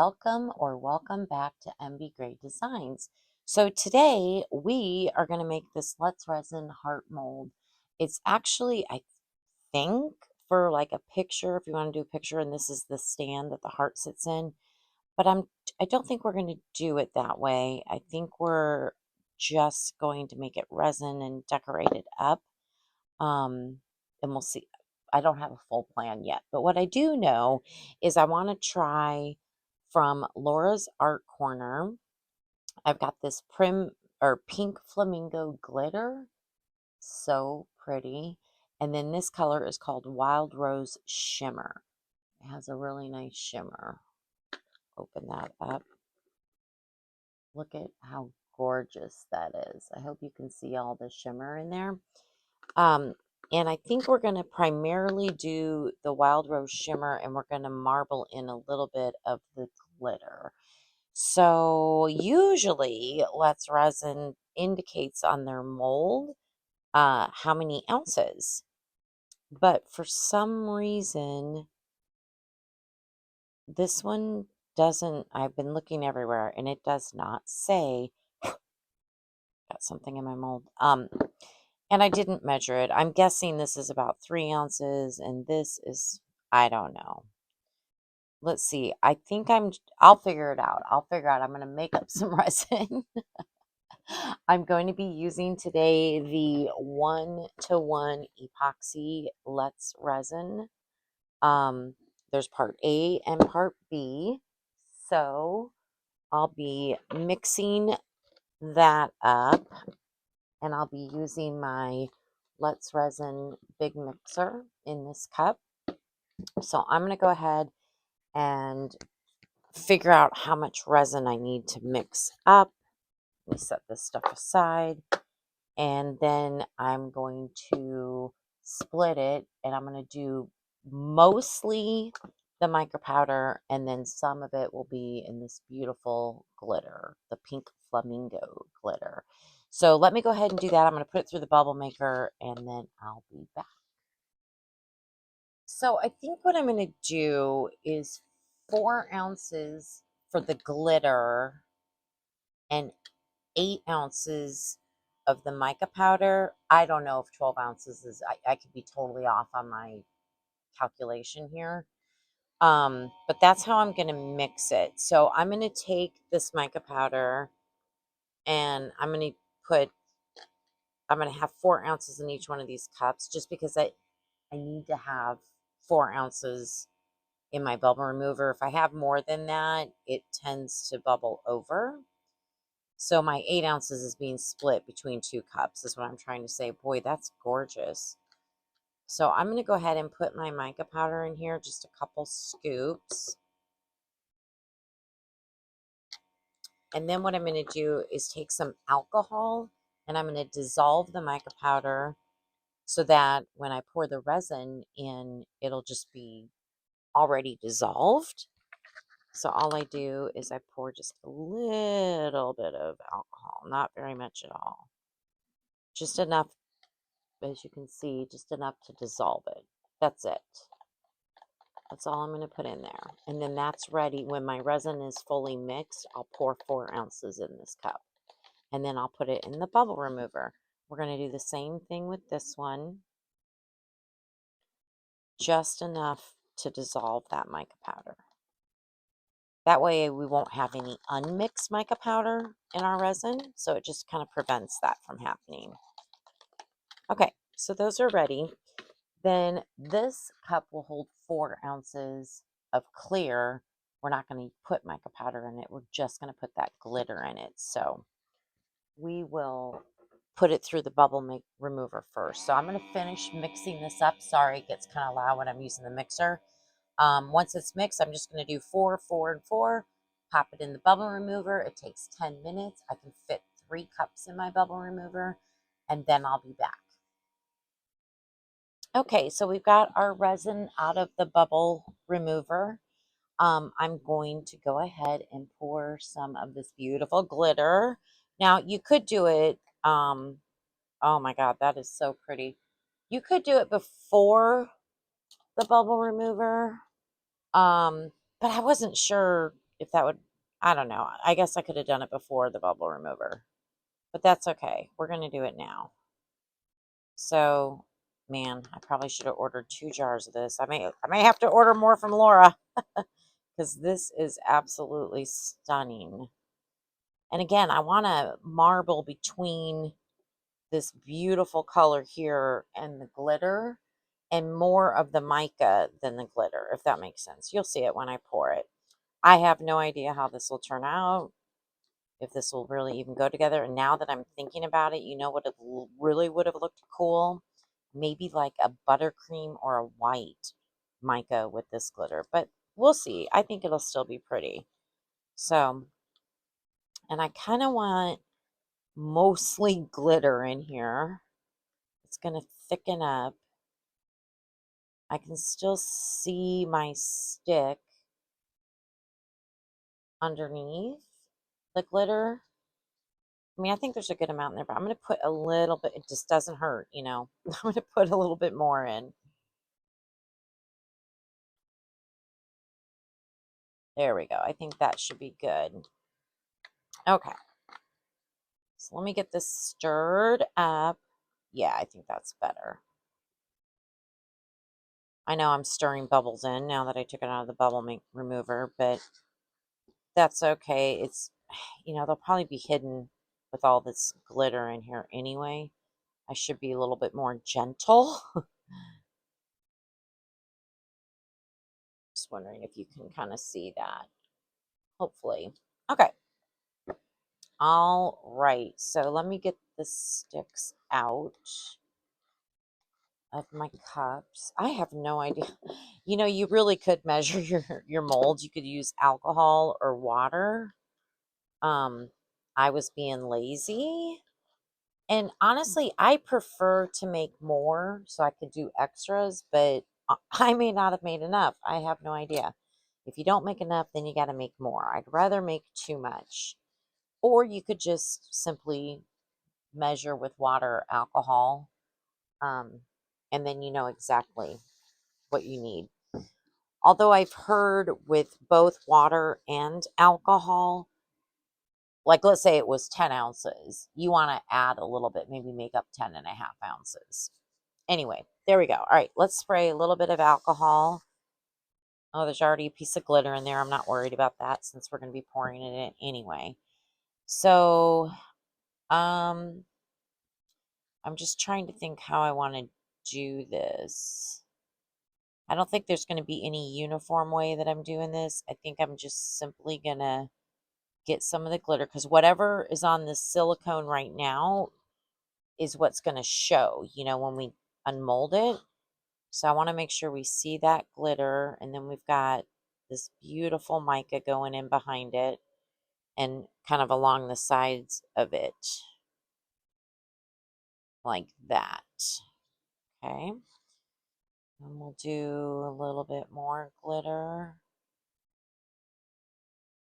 welcome back to MB Gray Designs. So today we are going to make this Let's Resin heart mold. It's actually, I think, for like a picture, if you want to do a picture, and this is the stand that the heart sits in. But I don't think we're going to do it that way. I think we're just going to make it resin and decorate it up. Um, and we'll see. I don't have a full plan yet, but what I do know is I want to try from Laura's Art Corner. I've got this pink flamingo glitter. So pretty. And then this color is called Wild Rose Shimmer. It has a really nice shimmer. Open that up. Look at how gorgeous that is. I hope you can see all the shimmer in there. And I think we're going to primarily do the Wild Rose Shimmer, and we're going to marble in a little bit of the glitter. So usually Let's Resin indicates on their mold how many ounces. But for some reason, this one doesn't. I've been looking everywhere, and it does not say. Got something in my mold. And I didn't measure it. I'm guessing this is about 3 ounces, and this is, I don't know. Let's see. I'll figure it out. I'm going to make up some resin. I'm going to be using today the 1-to-1 epoxy Let's Resin. There's part A and part B. So I'll be mixing that up, and I'll be using my Let's Resin big mixer in this cup. So I'm going to go ahead and figure out how much resin I need to mix up. Let me set this stuff aside. And then I'm going to split it, and I'm going to do mostly the mica powder, and then some of it will be in this beautiful glitter, the pink flamingo glitter. So let me go ahead and do that. I'm going to put it through the bubble maker, and then I'll be back. So I think what I'm going to do is 4 ounces for the glitter and 8 ounces of the mica powder. I don't know if 12 ounces is, I could be totally off on my calculation here. But that's how I'm going to mix it. So I'm going to take this mica powder, and I'm going to have 4 ounces in each one of these cups, just because I need to have 4 ounces in my bubble remover. If I have more than that, it tends to bubble over. So my 8 ounces is being split between 2 cups, is what I'm trying to say. Boy, that's gorgeous. So I'm going to go ahead and put my mica powder in here, just a couple scoops. And then what I'm going to do is take some alcohol, and I'm going to dissolve the mica powder so that when I pour the resin in, it'll just be already dissolved. So all I do is I pour just a little bit of alcohol, not very much at all. Just enough, as you can see, just enough to dissolve it. That's it. That's all I'm going to put in there. And then that's ready. When my resin is fully mixed, I'll pour 4 ounces in this cup. And then I'll put it in the bubble remover. We're going to do the same thing with this one. Just enough to dissolve that mica powder. That way we won't have any unmixed mica powder in our resin, so it just kind of prevents that from happening. Okay, so those are ready. Then this cup will hold 4 ounces of clear. We're not going to put mica powder in it. We're just going to put that glitter in it. So we will put it through the bubble remover first. So I'm going to finish mixing this up. Sorry, it gets kind of loud when I'm using the mixer. Once it's mixed, I'm just going to do 4, 4, and 4. Pop it in the bubble remover. It takes 10 minutes. I can fit 3 cups in my bubble remover, and then I'll be back. Okay, so we've got our resin out of the bubble remover. I'm going to go ahead and pour some of this beautiful glitter. Now, you could do it, oh my God, that is so pretty. You could do it before the bubble remover, but I wasn't sure if that would, I don't know. I guess I could have done it before the bubble remover, but that's okay. We're going to do it now. So, man, I probably should have ordered 2 jars of this. I may have to order more from Laura because this is absolutely stunning. And again, I want to marble between this beautiful color here and the glitter, and more of the mica than the glitter, if that makes sense. You'll see it when I pour it. I have no idea how this will turn out, if this will really even go together. And now that I'm thinking about it, you know what it really would have looked cool? Maybe like a buttercream or a white mica with this glitter. But we'll see. I think it'll still be pretty. So, and I kind of want mostly glitter in here. It's going to thicken up. I can still see my stick underneath the glitter. I mean, I think there's a good amount in there, but I'm going to put a little bit. It just doesn't hurt, you know. I'm going to put a little bit more in. There we go. I think that should be good. Okay. So let me get this stirred up. Yeah, I think that's better. I know I'm stirring bubbles in now that I took it out of the bubble remover, but that's okay. It's, you know, they'll probably be hidden with all this glitter in here anyway. I should be a little bit more gentle. Just wondering if you can kind of see that. Hopefully. Okay. All right. So let me get the sticks out of my cups. I have no idea. You know, you really could measure your molds. You could use alcohol or water. I was being lazy. And honestly, I prefer to make more so I could do extras, but I may not have made enough. I have no idea. If you don't make enough, then you got to make more. I'd rather make too much. Or you could just simply measure with water or alcohol, um, and then you know exactly what you need. Although I've heard with both water and alcohol, like let's say it was 10 ounces, you want to add a little bit, maybe make up 10.5 ounces. Anyway, there we go. All right, let's spray a little bit of alcohol. Oh, there's already a piece of glitter in there. I'm not worried about that since we're going to be pouring it in anyway. So, I'm just trying to think how I want to do this. I don't think there's going to be any uniform way that I'm doing this. I think I'm just simply going to get some of the glitter because whatever is on this silicone right now is what's going to show, you know, when we unmold it. So I want to make sure we see that glitter, and then we've got this beautiful mica going in behind it and kind of along the sides of it like that. Okay. And we'll do a little bit more glitter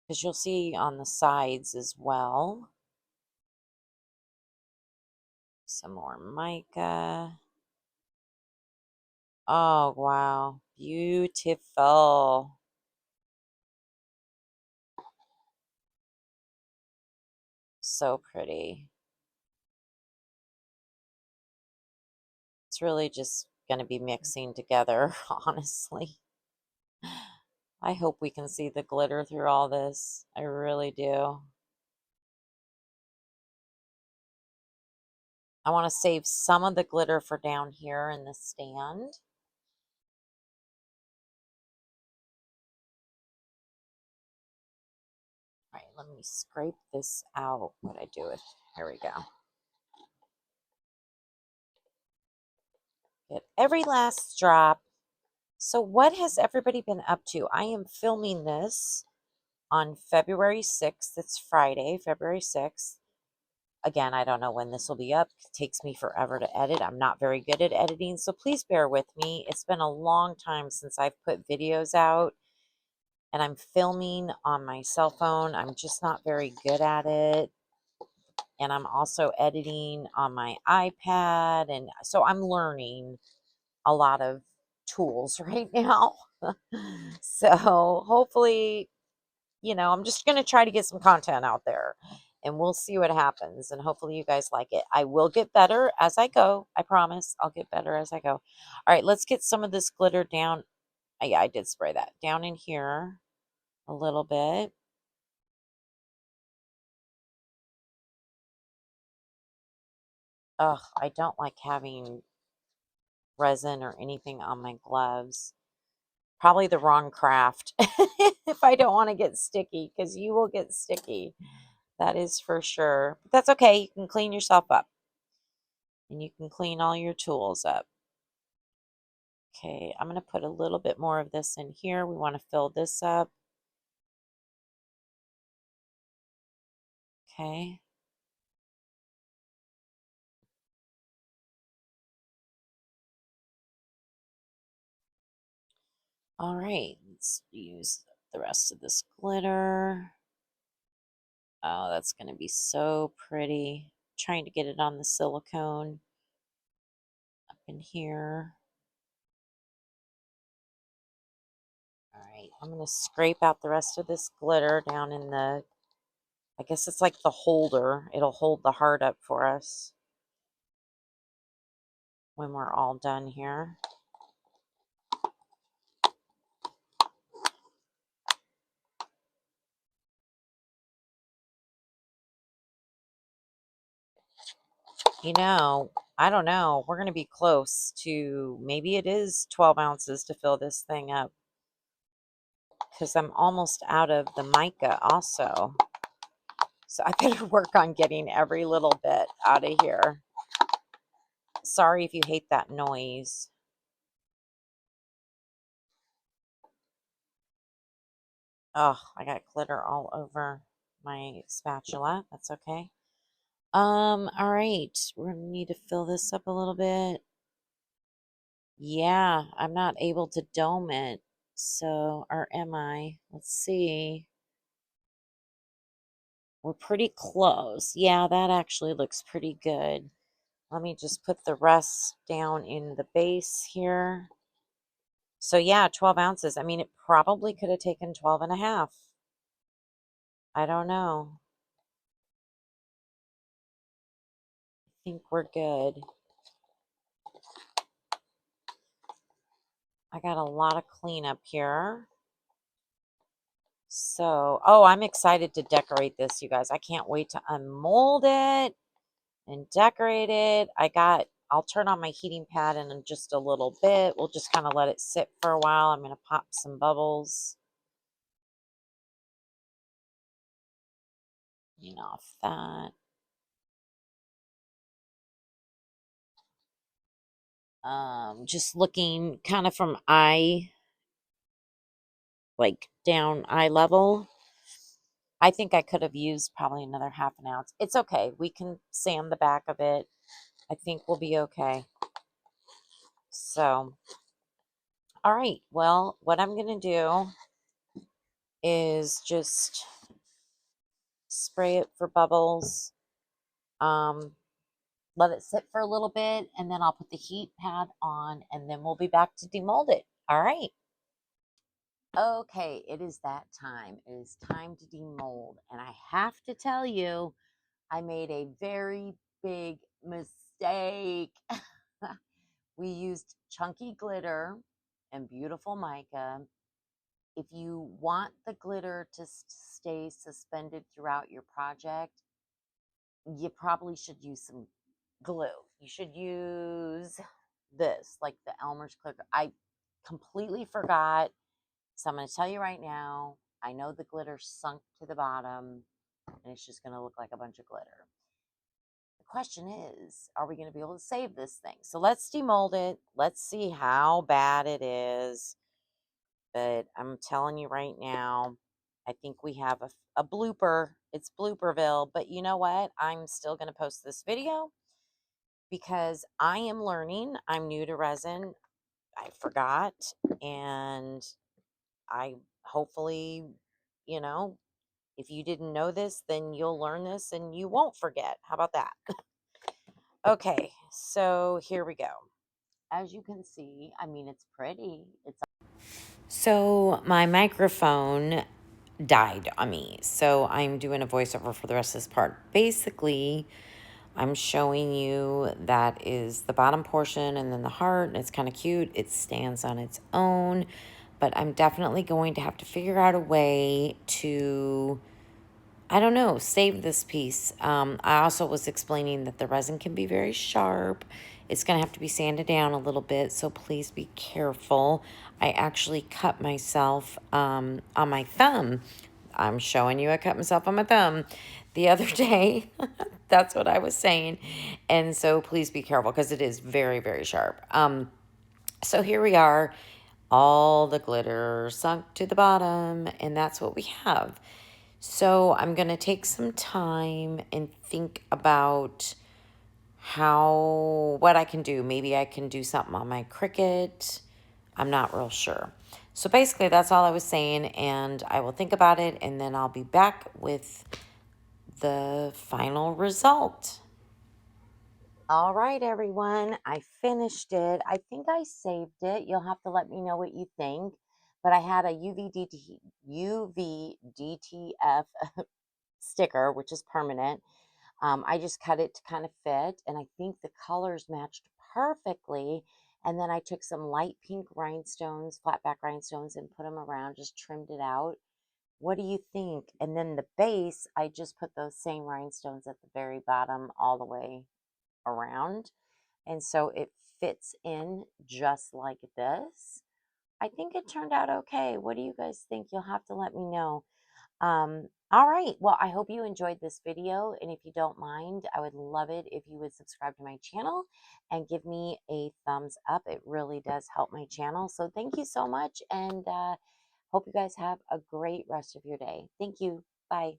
because you'll see on the sides as well. Some more mica. Oh, wow. Beautiful. So pretty. It's really just going to be mixing together, honestly. I hope we can see the glitter through all this. I really do. I want to save some of the glitter for down here in the stand. All right, let me scrape this out. What I do with, here we go. Get every last drop. So what has everybody been up to? I am filming this on February 6th. It's Friday, February 6th. Again, I don't know when this will be up. It takes me forever to edit. I'm not very good at editing, so please bear with me. It's been a long time since I've put videos out, and I'm filming on my cell phone. I'm just not very good at it. And I'm also editing on my iPad, and so I'm learning a lot of tools right now. So hopefully I'm just going to try to get some content out there and we'll see what happens. And hopefully you guys like it. I will get better as I go. I promise I'll get better as I go. All right, let's get some of this glitter down. Yeah, I did spray that down in here a little bit. Ugh, I don't like having resin or anything on my gloves. Probably the wrong craft if I don't want to get sticky, because you will get sticky. That is for sure. But that's okay. You can clean yourself up and you can clean all your tools up. Okay, I'm going to put a little bit more of this in here. We want to fill this up. Okay. All right, let's use the rest of this glitter. Oh, that's going to be so pretty. Trying to get it on the silicone up in here. All right, I'm going to scrape out the rest of this glitter down in the, I guess it's like the holder. It'll hold the heart up for us when we're all done here. I don't know. We're going to be close to, maybe it is 12 ounces to fill this thing up, because I'm almost out of the mica also. So I better work on getting every little bit out of here. Sorry if you hate that noise. Oh, I got glitter all over my spatula. That's okay. All right. We're gonna need to fill this up a little bit. Yeah, I'm not able to dome it. So, or am I? Let's see. We're pretty close. Yeah, that actually looks pretty good. Let me just put the rest down in the base here. So yeah, 12 ounces. I mean, it probably could have taken 12 and a half. I don't know. I think we're good. I got a lot of cleanup here. So, oh, I'm excited to decorate this, you guys. I can't wait to unmold it and decorate it. I'll turn on my heating pad in just a little bit. We'll just kind of let it sit for a while. I'm going to pop some bubbles. Clean off that. Just looking kind of from down eye level. I think I could have used probably another half an ounce. It's okay. We can sand the back of it. I think we'll be okay. So, all right. Well, what I'm going to do is just spray it for bubbles. Let it sit for a little bit, and then I'll put the heat pad on, and then we'll be back to demold it. All right. Okay, it is that time. It is time to demold. And I have to tell you, I made a very big mistake. We used chunky glitter and beautiful mica. If you want the glitter to stay suspended throughout your project, you probably should use some glue. You should use this, like the Elmer's Clear. I completely forgot. So I'm going to tell you right now, I know the glitter sunk to the bottom and it's just going to look like a bunch of glitter. The question is, are we going to be able to save this thing? So let's demold it. Let's see how bad it is. But I'm telling you right now, I think we have a blooper. It's Blooperville. But you know what? I'm still going to post this video because I am learning. I'm new to resin. I forgot. And I hopefully, you know, if you didn't know this, then you'll learn this and you won't forget. How about that? Okay, so here we go. As you can see, I mean, it's pretty. So my microphone died on me. So I'm doing a voiceover for the rest of this part. Basically, I'm showing you that is the bottom portion and then the heart, and it's kind of cute. It stands on its own, but I'm definitely going to have to figure out a way to, I don't know, save this piece. I also was explaining that the resin can be very sharp. It's going to have to be sanded down a little bit, so please be careful. I actually cut myself on my thumb. I'm showing you I cut myself on my thumb the other day. That's what I was saying. And so please be careful because it is very, very sharp. So here we are, all the glitter sunk to the bottom, and that's what we have. So I'm going to take some time and think about what I can do. Maybe I can do something on my Cricut. I'm not real sure. So basically that's all I was saying, and I will think about it, and then I'll be back with the final result. All right, everyone, I finished it. I think I saved it. You'll have to let me know what you think. But I had a UVDTF sticker, which is permanent. I just cut it to kind of fit, and I think the colors matched perfectly. And then I took some light pink rhinestones, flat back rhinestones, and put them around, just trimmed it out. What do you think? And then the base, I just put those same rhinestones at the very bottom all the way around. And so it fits in just like this. I think it turned out okay. What do you guys think? You'll have to let me know. All right. Well, I hope you enjoyed this video. And if you don't mind, I would love it if you would subscribe to my channel and give me a thumbs up. It really does help my channel. So thank you so much. And hope you guys have a great rest of your day. Thank you. Bye.